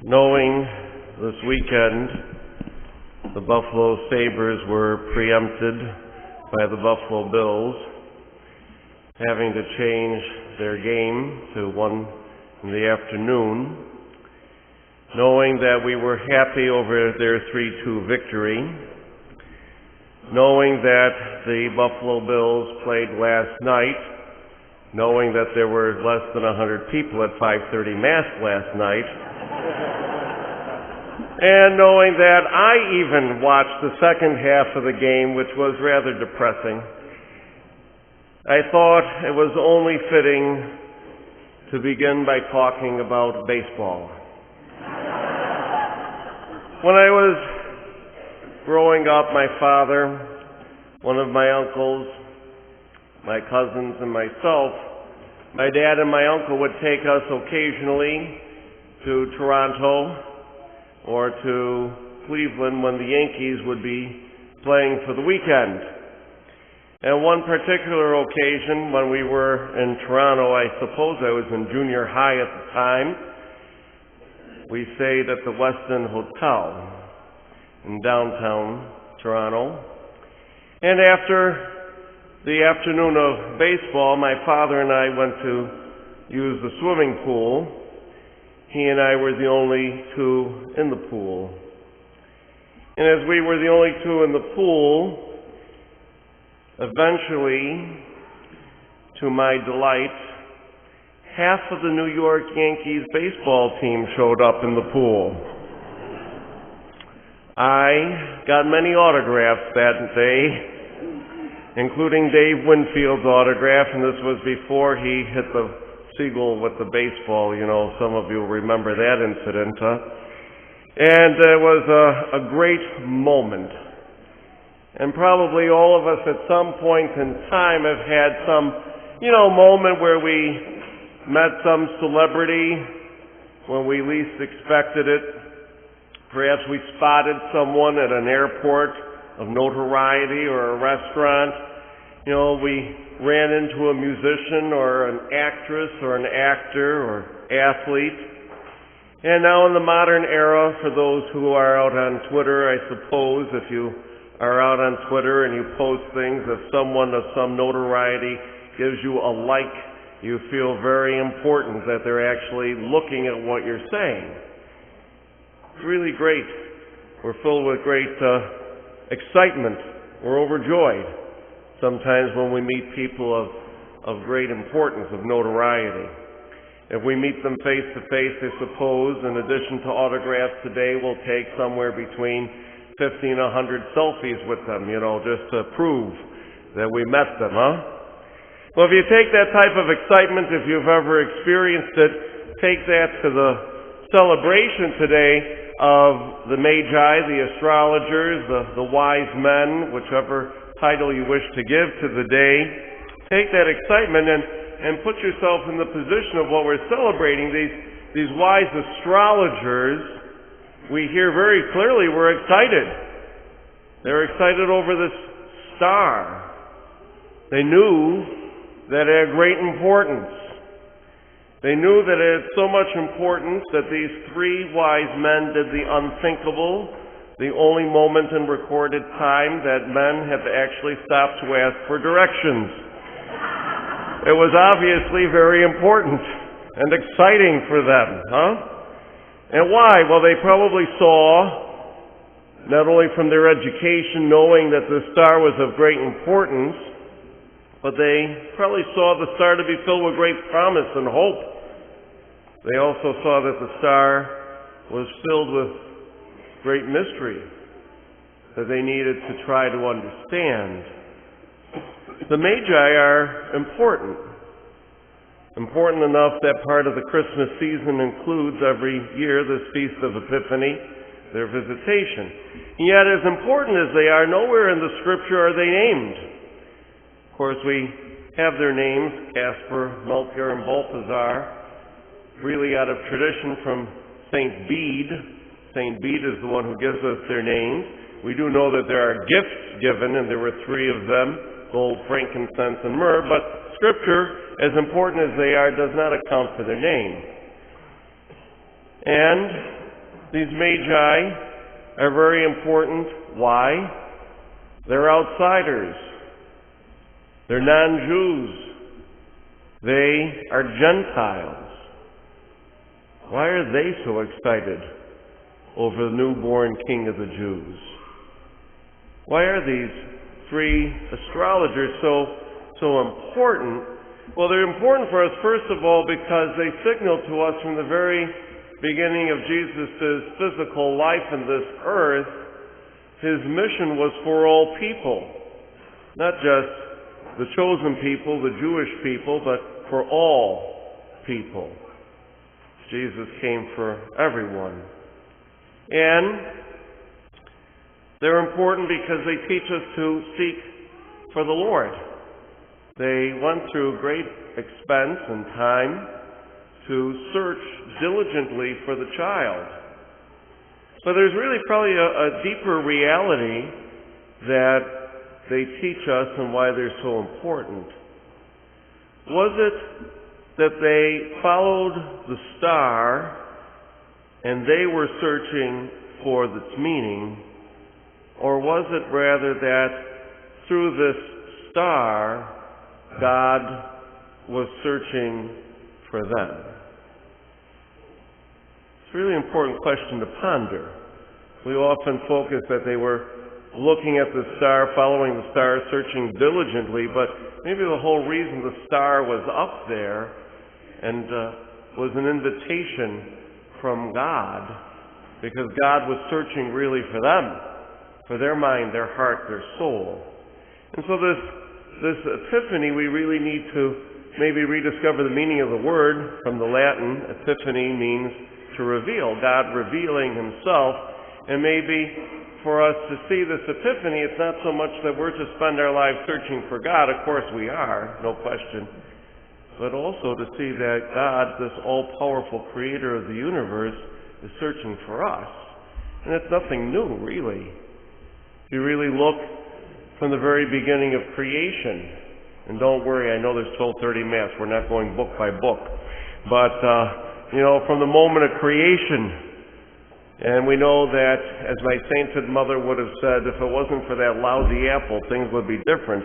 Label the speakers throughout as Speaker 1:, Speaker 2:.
Speaker 1: Knowing this weekend the Buffalo Sabres were preempted by the Buffalo Bills, having to change their game to 1 in the afternoon, knowing that we were happy over their 3-2 victory, knowing that the Buffalo Bills played last night, knowing that there were less than 100 people at 5:30 Mass last night, and knowing that I even watched the second half of the game, which was rather depressing, I thought it was only fitting to begin by talking about baseball. When I was growing up, my father, one of my uncles, my cousins, and myself, my dad and my uncle would take us occasionally to Toronto or to Cleveland when the Yankees would be playing for the weekend. And one particular occasion when we were in Toronto, I suppose I was in junior high at the time, we stayed at the Westin Hotel in downtown Toronto. And after the afternoon of baseball, my father and I went to use the swimming pool. He and I were the only two in the pool. And as we were the only two in the pool, eventually, to my delight, half of the New York Yankees baseball team showed up in the pool. I got many autographs that day, including Dave Winfield's autograph, and this was before he hit the seagull with the baseball. You know, some of you remember that incident. And it was a great moment. And probably all of us at some point in time have had some, moment where we met some celebrity when we least expected it. Perhaps we spotted someone at an airport of notoriety or a restaurant. We ran into a musician or an actress or an actor or athlete. And now in the modern era, for those who are out on Twitter, I suppose, if you are out on Twitter and you post things, if someone of some notoriety gives you a like, you feel very important that they're actually looking at what you're saying. It's really great. We're filled with great excitement. We're overjoyed sometimes when we meet people of great importance, of notoriety. If we meet them face to face, I suppose, in addition to autographs today, we'll take somewhere between 50 and 100 selfies with them, just to prove that we met them, Well, if you take that type of excitement, if you've ever experienced it, take that to the celebration today of the Magi, the astrologers, the wise men, whichever title you wish to give to the day. Take that excitement and put yourself in the position of what we're celebrating. These wise astrologers, we hear very clearly, were excited. They're excited over this star. They knew that it had great importance. They knew that it had so much importance that these three wise men did the unthinkable, the only moment in recorded time that men have actually stopped to ask for directions. It was obviously very important and exciting for them, And why? Well, they probably saw, not only from their education, knowing that the star was of great importance, but they probably saw the star to be filled with great promise and hope. They also saw that the star was filled with great mystery that they needed to try to understand. The Magi are important. Important enough that part of the Christmas season includes every year this Feast of Epiphany, their visitation. And yet, as important as they are, nowhere in the Scripture are they named. Of course, we have their names, Caspar, Melchior, and Balthazar, really out of tradition from St. Bede. St. Bede is the one who gives us their names. We do know that there are gifts given, and there were 3 of them, gold, frankincense, and myrrh, but Scripture, as important as they are, does not account for their name. And These magi are very important. Why? They're outsiders. They're non-Jews. They are Gentiles. Why are they so excited over the newborn King of the Jews? Why are these three astrologers so important? Well, they're important for us, first of all, because they signal to us from the very beginning of Jesus' physical life in this earth, his mission was for all people. Not just the chosen people, the Jewish people, but for all people. Jesus came for everyone. And they're important because they teach us to seek for the Lord. They went through great expense and time to search diligently for the child. But there's really probably a deeper reality that they teach us and why they're so important. Was it that they followed the star and they were searching for its meaning? Or was it rather that through this star, God was searching for them? It's a really important question to ponder. We often focus that they were looking at the star, following the star, searching diligently, but maybe the whole reason the star was up there and was an invitation from God, because God was searching really for them, for their mind, their heart, their soul. And so this epiphany, we really need to maybe rediscover the meaning of the word. From the Latin, epiphany means to reveal, God revealing himself. And maybe for us to see this epiphany, it's not so much that we're to spend our lives searching for God. Of course we are, no question. But also to see that God, this all-powerful creator of the universe, is searching for us. And it's nothing new, really. If you really look from the very beginning of creation, and don't worry, I know there's 12:30 Mass, we're not going book by book, but, from the moment of creation, and we know that, as my sainted mother would have said, if it wasn't for that lousy apple, things would be different,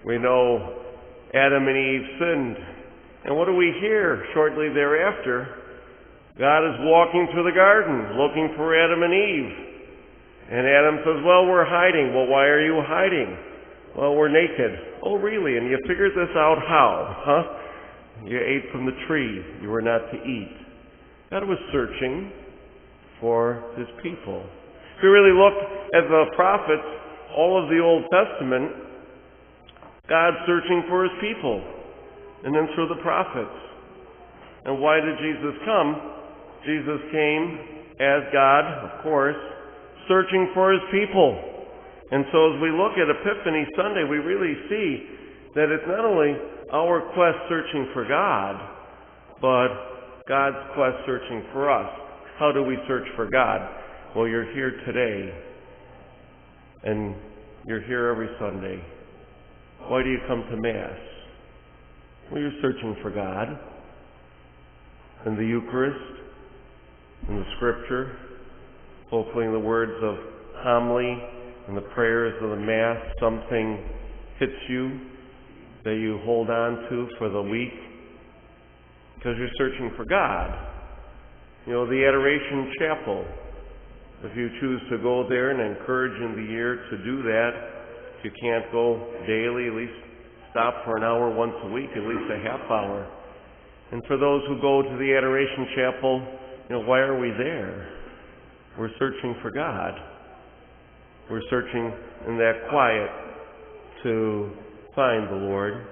Speaker 1: We know Adam and Eve sinned. And what do we hear shortly thereafter? God is walking through the garden, looking for Adam and Eve. And Adam says, well, we're hiding. Well, why are you hiding? Well, we're naked. Oh, really? And you figured this out how? You ate from the tree you were not to eat. God was searching for his people. If you really look at the prophets, all of the Old Testament, God's searching for his people. And then through the prophets. And why did Jesus come? Jesus came as God, of course, searching for his people. And so as we look at Epiphany Sunday, we really see that it's not only our quest searching for God, but God's quest searching for us. How do we search for God? Well, you're here today, and you're here every Sunday. Why do you come to Mass? Well, you're searching for God in the Eucharist, in the Scripture, hopefully in the words of homily, in the prayers of the Mass, something hits you that you hold on to for the week, because you're searching for God. The Adoration Chapel, if you choose to go there, and encourage in the year to do that, if you can't go daily, at least stop for an hour once a week, at least a half hour. And for those who go to the Adoration Chapel, why are we there? We're searching for God. We're searching in that quiet to find the Lord.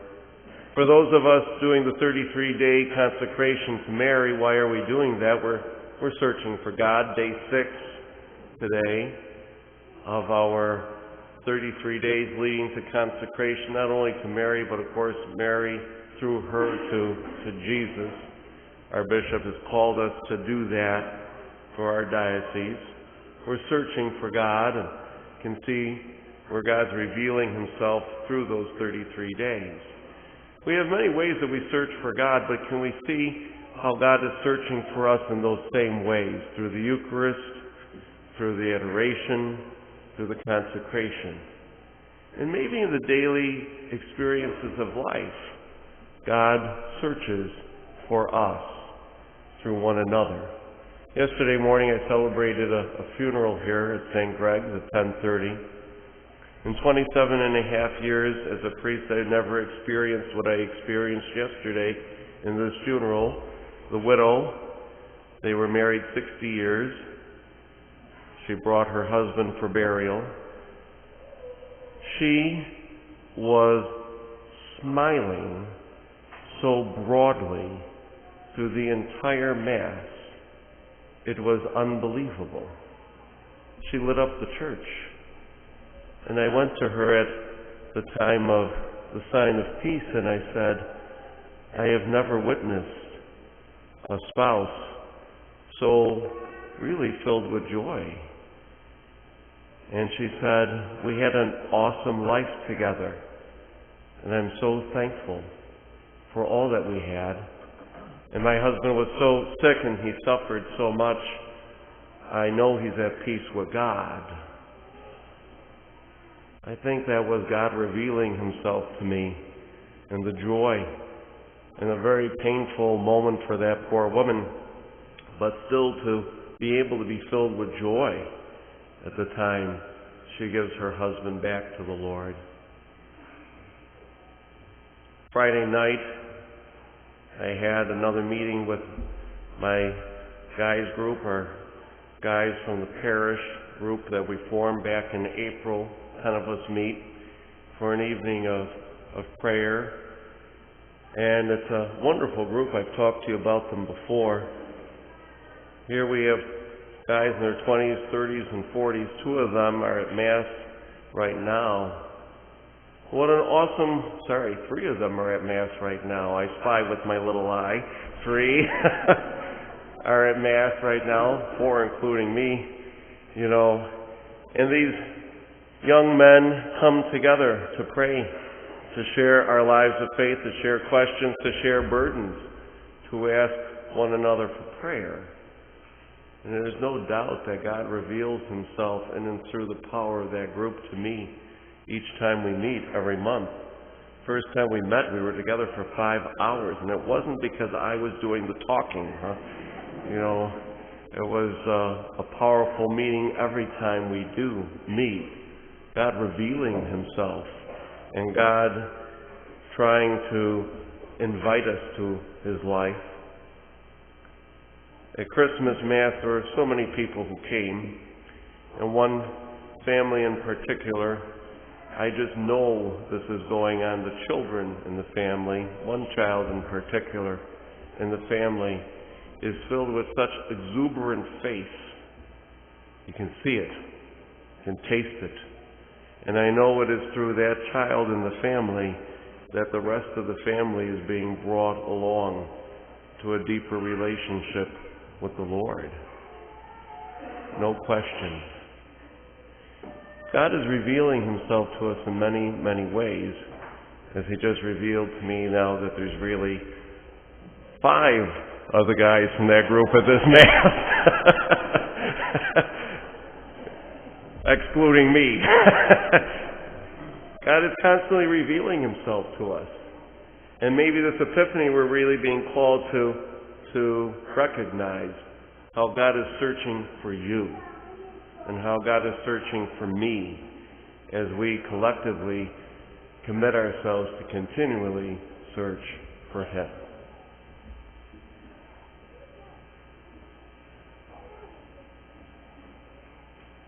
Speaker 1: For those of us doing the 33-day consecration to Mary, why are we doing that? We're searching for God. Day 6 today of our 33 days leading to consecration, not only to Mary, but of course Mary through her to Jesus. Our bishop has called us to do that for our diocese. We're searching for God and can see where God's revealing himself through those 33 days. We have many ways that we search for God, but can we see how God is searching for us in those same ways, through the Eucharist, through the adoration, through the consecration. And maybe in the daily experiences of life, God searches for us through one another. Yesterday morning I celebrated a funeral here at St. Greg's at 10:30. In 27 and a half years as a priest, I've never experienced what I experienced yesterday in this funeral. The widow, they were married 60 years. She brought her husband for burial. She was smiling so broadly through the entire Mass. It was unbelievable. She lit up the church. And I went to her at the time of the sign of peace and I said, I have never witnessed a spouse so really filled with joy. And she said, we had an awesome life together. And I'm so thankful for all that we had. And my husband was so sick and he suffered so much. I know he's at peace with God. I think that was God revealing himself to me and the joy and a very painful moment for that poor woman, but still to be able to be filled with joy at the time she gives her husband back to the Lord. Friday night, I had another meeting with my guys group, our guys from the parish group that we formed back in April. 10 of us meet for an evening of prayer. And it's a wonderful group. I've talked to you about them before. Here we have guys in their 20s, 30s, and 40s. 2 of them are at Mass right now. What an awesome, 3 of them are at Mass right now. I spy with my little eye. 3 are at Mass right now, 4 including me, you know. And these young men come together to pray, to share our lives of faith, to share questions, to share burdens, to ask one another for prayer. And there's no doubt that God reveals himself in and through the power of that group to me each time we meet every month. First time we met, we were together for 5 hours, and it wasn't because I was doing the talking, You know, it was a powerful meeting every time we do meet. God revealing himself and God trying to invite us to his life. At Christmas Mass, there were so many people who came, and one family in particular, I just know this is going on. The children in the family, one child in particular in the family, is filled with such exuberant faith. You can see it, you can taste it. And I know it is through that child in the family that the rest of the family is being brought along to a deeper relationship with the Lord. No question. God is revealing himself to us in many, many ways, as he just revealed to me now that there's really 5 of the guys from that group at this Mass. Excluding me. God is constantly revealing himself to us. And maybe this epiphany we're really being called to recognize how God is searching for you and how God is searching for me as we collectively commit ourselves to continually search for him.